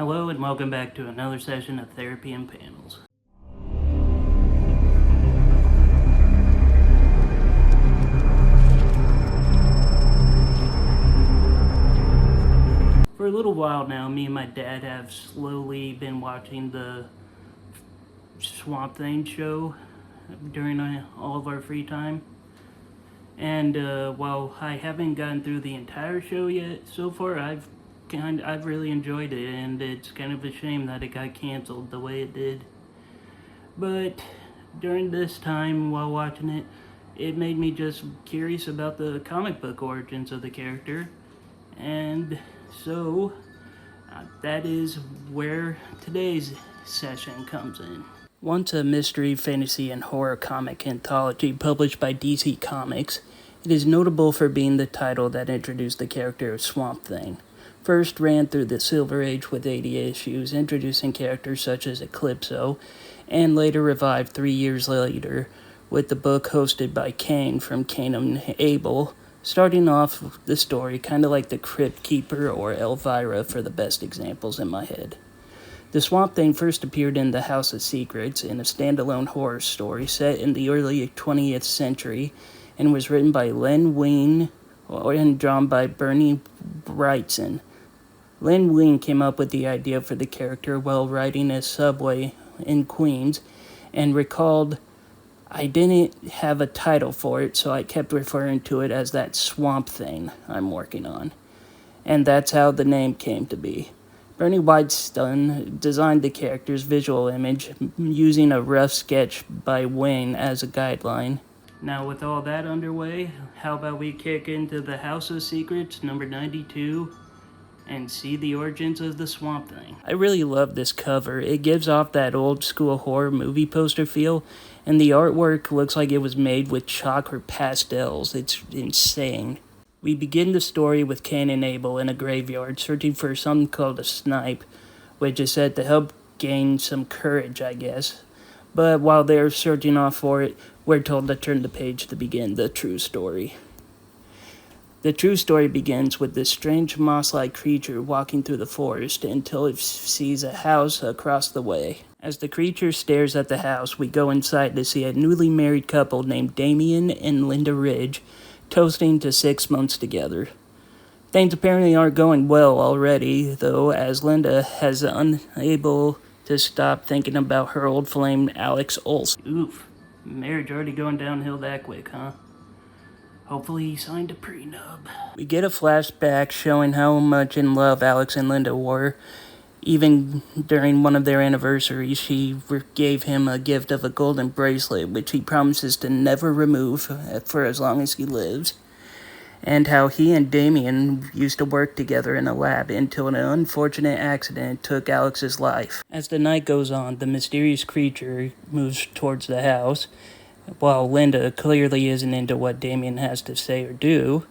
Hello and welcome back to another session of Therapy and Panels. For a little while now, me and my dad have slowly been watching the Swamp Thing show during all of our free time. And while I haven't gotten through the entire show yet, so far I've really enjoyed it, and it's kind of a shame that it got canceled the way it did. But during this time while watching it, it made me just curious about the comic book origins of the character. And so that is where today's session comes in. Once a mystery, fantasy, and horror comic anthology published by DC Comics, it is notable for being the title that introduced the character of Swamp Thing. First ran through the Silver Age with 80 issues, introducing characters such as Eclipso, and later revived 3 years later with the book hosted by Cain from Cain and Abel, starting off the story kind of like the Crypt Keeper or Elvira for the best examples in my head. The Swamp Thing first appeared in The House of Secrets in a standalone horror story set in the early 20th century and was written by Len Wein and drawn by Bernie Wrightson. Len Wein came up with the idea for the character while riding a subway in Queens and recalled, "I didn't have a title for it, so I kept referring to it as that Swamp Thing I'm working on." And that's how the name came to be. Bernie Wrightson designed the character's visual image using a rough sketch by Wayne as a guideline. Now with all that underway, how about we kick into The House of Secrets number 92 and see the origins of the Swamp Thing. I really love this cover. It gives off that old school horror movie poster feel, and the artwork looks like it was made with chalk or pastels. It's insane. We begin the story with Cain and Abel in a graveyard searching for something called a snipe, which is said to help gain some courage, I guess. But while they're searching off for it, we're told to turn the page to begin the true story. The true story begins with this strange moss-like creature walking through the forest until it sees a house across the way. As the creature stares at the house, we go inside to see a newly married couple named Damien and Linda Ridge toasting to 6 months together. Things apparently aren't going well already, though, as Linda has unable to stop thinking about her old flame, Alex Olsen. Oof, marriage already going downhill that quick, huh? Hopefully he signed a prenup. We get a flashback showing how much in love Alex and Linda were. Even during one of their anniversaries, she gave him a gift of a golden bracelet, which he promises to never remove for as long as he lives. And how he and Damien used to work together in a lab until an unfortunate accident took Alex's life. As the night goes on, the mysterious creature moves towards the house, while Linda clearly isn't into what Damien has to say or do.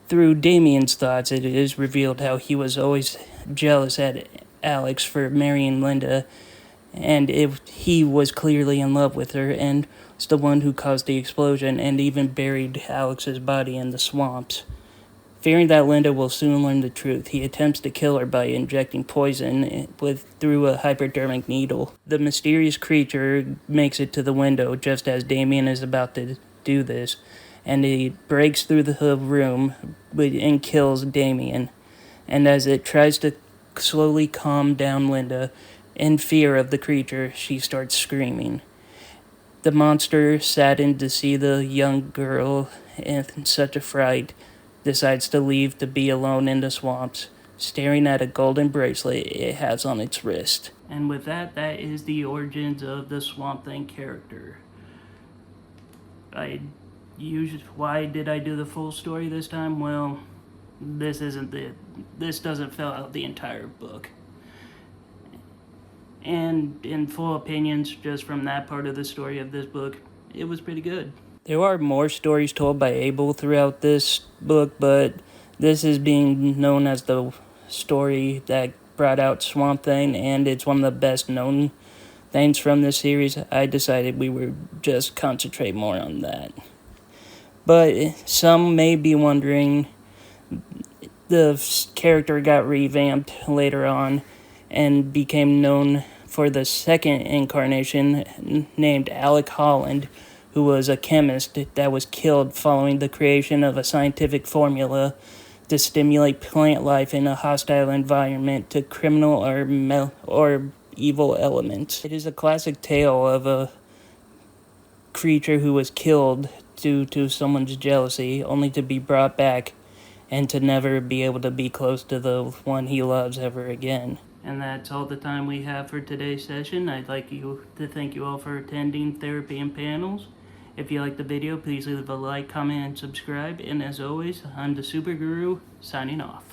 Through Damien's thoughts, it is revealed how he was always jealous at Alex for marrying Linda, and he was clearly in love with her, and was the one who caused the explosion and even buried Alex's body in the swamps. Fearing that Linda will soon learn the truth, he attempts to kill her by injecting poison through a hypodermic needle. The mysterious creature makes it to the window just as Damien is about to do this, and he breaks through the room and kills Damien. And as it tries to slowly calm down Linda, in fear of the creature, she starts screaming. The monster, saddened to see the young girl in such a fright, decides to leave to be alone in the swamps, staring at a golden bracelet it has on its wrist. And with that is the origins of the Swamp Thing character. Why did I do the full story this time? Well, this doesn't fill out the entire book. And in full opinions, just from that part of the story of this book, it was pretty good. There are more stories told by Abel throughout this book, but this is being known as the story that brought out Swamp Thing, and it's one of the best known things from this series. I decided we would just concentrate more on that. But some may be wondering, the character got revamped later on, and became known for the second incarnation named Alec Holland, who was a chemist that was killed following the creation of a scientific formula to stimulate plant life in a hostile environment to criminal or evil elements. It is a classic tale of a creature who was killed due to someone's jealousy, only to be brought back and to never be able to be close to the one he loves ever again. And that's all the time we have for today's session. I'd like to thank you all for attending Therapy and Panels. If you liked the video, please leave a like, comment, and subscribe. And as always, I'm the Super Guru, signing off.